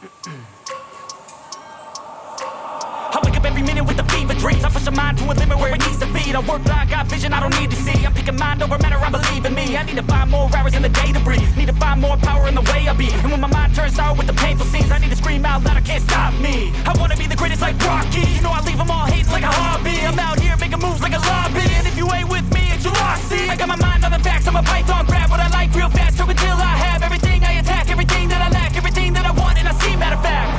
I wake up every minute with the fever dreams. I push my mind to a limit where it needs to be. I work blind, got vision I don't need to see. I'm picking mind over matter, I believe in me. I need to find more hours in the day to breathe. Need to find more power in the way I be. And when my mind turns sour with the painful scenes, I need to scream out loud, I can't stop me. I wanna be the greatest like Rocky. You know I leave them all hating like a hobby. I'm out here making moves like a lobby. And if you ain't with me, it's your loss, see. I got my mind on the facts, I'm a python, grab what I like real fast. Choke until I have everything I attack, everything that I lack, everything that I want, and I see, matter of fact.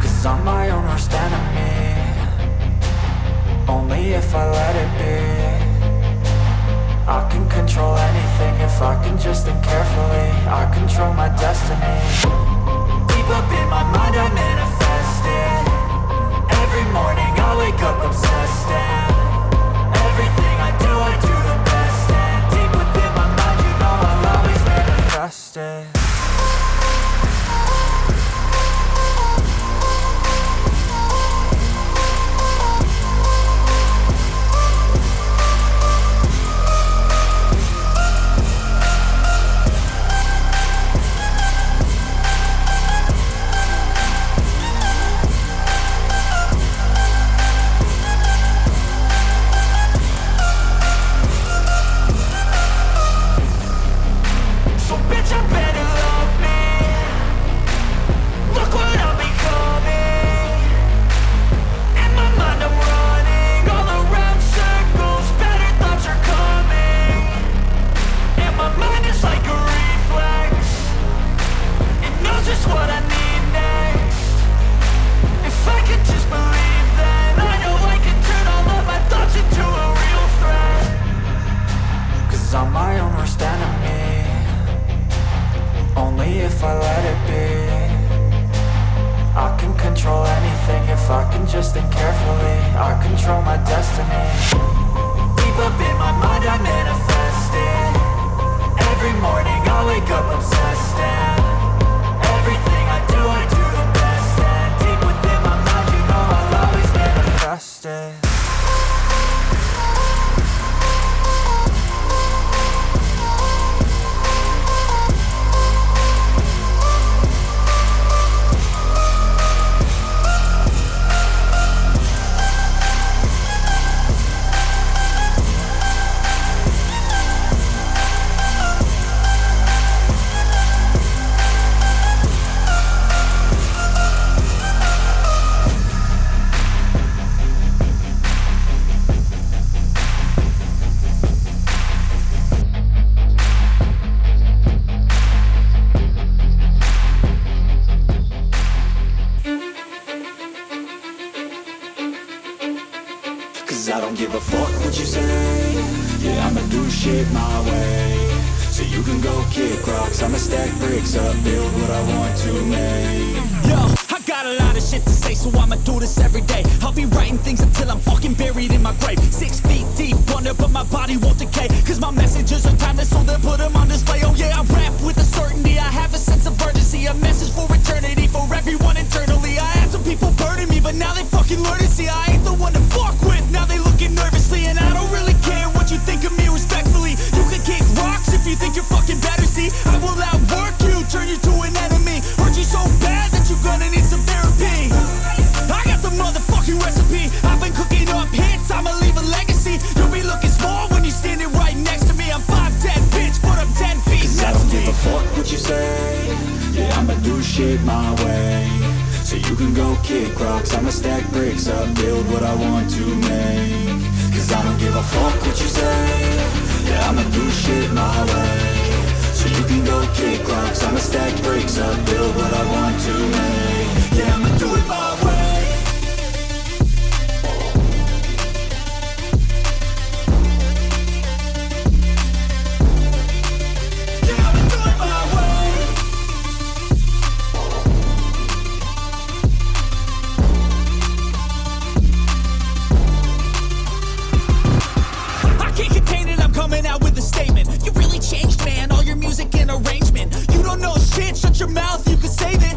Cause I'm my own worst enemy. Only if I let it be. I can control anything if I can just think carefully. I control my destiny. Deep up in my mind I manifest it. Every morning I wake up obsessed, and everything I do the best. And deep within my mind you know I'll always manifest it. I don't give a fuck what you say. Yeah, I'ma do shit my way. So you can go kick rocks, I'ma stack bricks up, build what I want to make. Yo, I got a lot of shit to say, so I'ma do this every day. I'll be writing things until I'm fucking buried in my grave. 6 feet deep under, but my body won't decay. Cause my messages are timeless, so they'll put them on display. Oh yeah, I rap with a certainty, I have a sense of urgency. A message for eternity, for everyone internally. I had some people burning me, but now they fucking learn to see I ain't the one to fuck with. Now they looking nervously, and I don't really care what you think of me respectfully. You can kick rocks if you think you're fucking better, see. I will outwork you, turn you to an enemy. Hurt you so bad that you're gonna need some therapy. I got the motherfucking recipe. I've been cooking up hits, I'ma leave a legacy. You'll be looking small when you're standing right next to me. I'm 5'10", bitch, but I'm 10 feet Cause next I don't to me. give a fuck what you say. Yeah, I'ma do shit my way. So you can go kick rocks, I'ma stack bricks up, build what I want to make. Cause I don't give a fuck what you say. Yeah, I'ma do shit my way. So you can go kick rocks, I'ma stack bricks up, build what I want to make. Yeah, I'ma do it my way. Changed, man, all your music and arrangement. You don't know shit, shut your mouth, you can save it.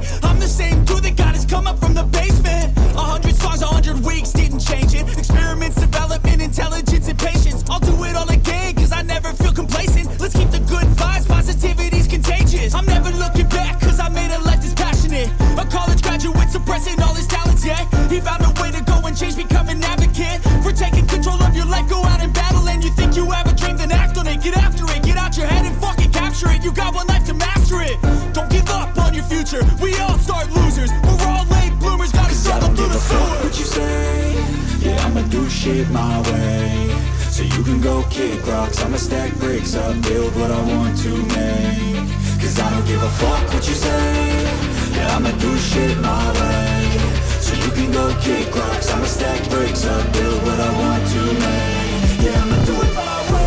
shit my way. So you can go kick rocks, I'ma stack bricks up, build what I want to make. Cause I don't give a fuck what you say, yeah, I'ma do shit my way. So you can go kick rocks, I'ma stack bricks up, build what I want to make. Yeah, I'ma do it my way.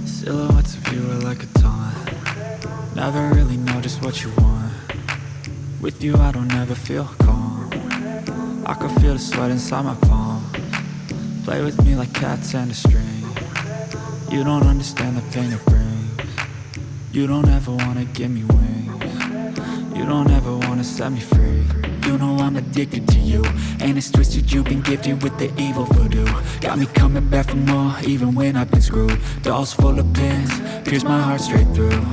Silhouettes of you are like a taunt. Never really know just what you want. With you I don't ever feel calm. I can feel the sweat inside my palm. Play with me like cats and a string. You don't understand the pain it brings. You don't ever wanna give me wings. You don't ever wanna set me free. You know I'm addicted to you, and it's twisted, you've been gifted with the evil voodoo. Got me coming back for more, even when I've been screwed. Dolls full of pins, pierce my heart straight through.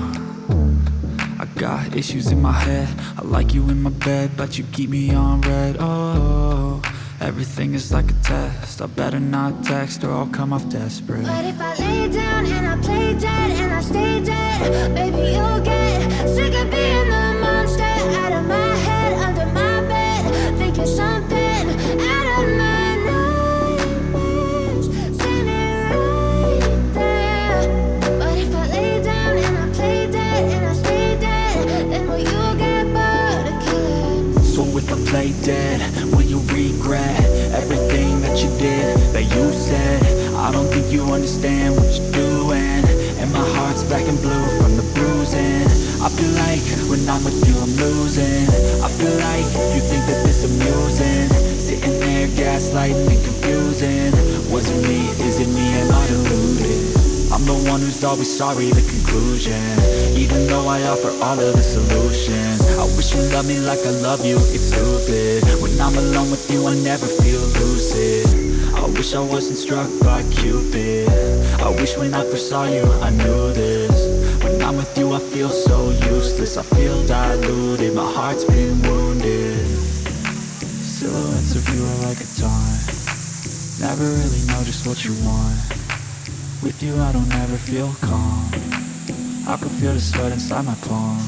I got issues in my head, I like you in my bed, but you keep me on red. Oh, everything is like a test, I better not text or I'll come off desperate. But if I lay down and I play dead and I stay dead, baby you'll get sick of being the monster out of my head, under my bed, thinking something out of my nightmares, standing right there. But if I lay down and I play dead and I stay dead, then will you get bored of killing me? So if I play dead, will you regret everything that you did, that you said? I don't think you understand what you're doing, and my heart's black and blue from the bruising. I feel like when I'm with you I'm losing. I feel like you think that this amusing, sitting there gaslighting and confusing. Was it me? Is it me? Am I deluded? I'm the one who's always sorry, the conclusion, even though I offer all of the solutions. I wish you loved me like I love you, it's stupid. When I'm alone with you I never feel lucid. I wish I wasn't struck by Cupid. I wish when I first saw you I knew this. When I'm with you I feel so useless, I feel diluted, my heart's been wounded. Silhouettes of you are like a taunt. Never really know just what you want. With you I don't ever feel calm. I can feel the sweat inside my palm.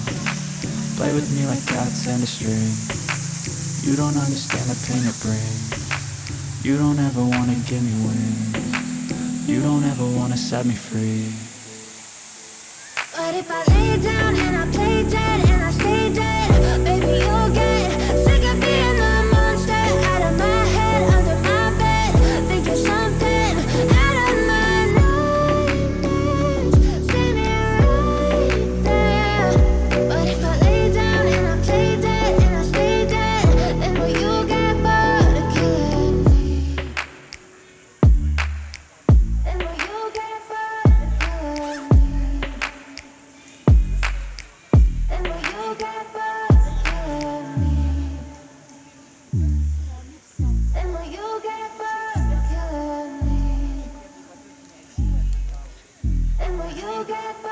Play with me like cats and a string. You don't understand the pain it brings. You don't ever wanna give me wings. You don't ever wanna set me free. But if I lay down and I play dead and I stay dead, baby you'll get sick of being the monster out of my head, under my bed, thinking something out of my nightmares, standing right there. But if I lay down and I play dead and I stay dead, then will you get bored of killing me? Then will you get bored of killing me? Then will you get bored of killing me? Then will you get bored of killing me? Then will you get bored?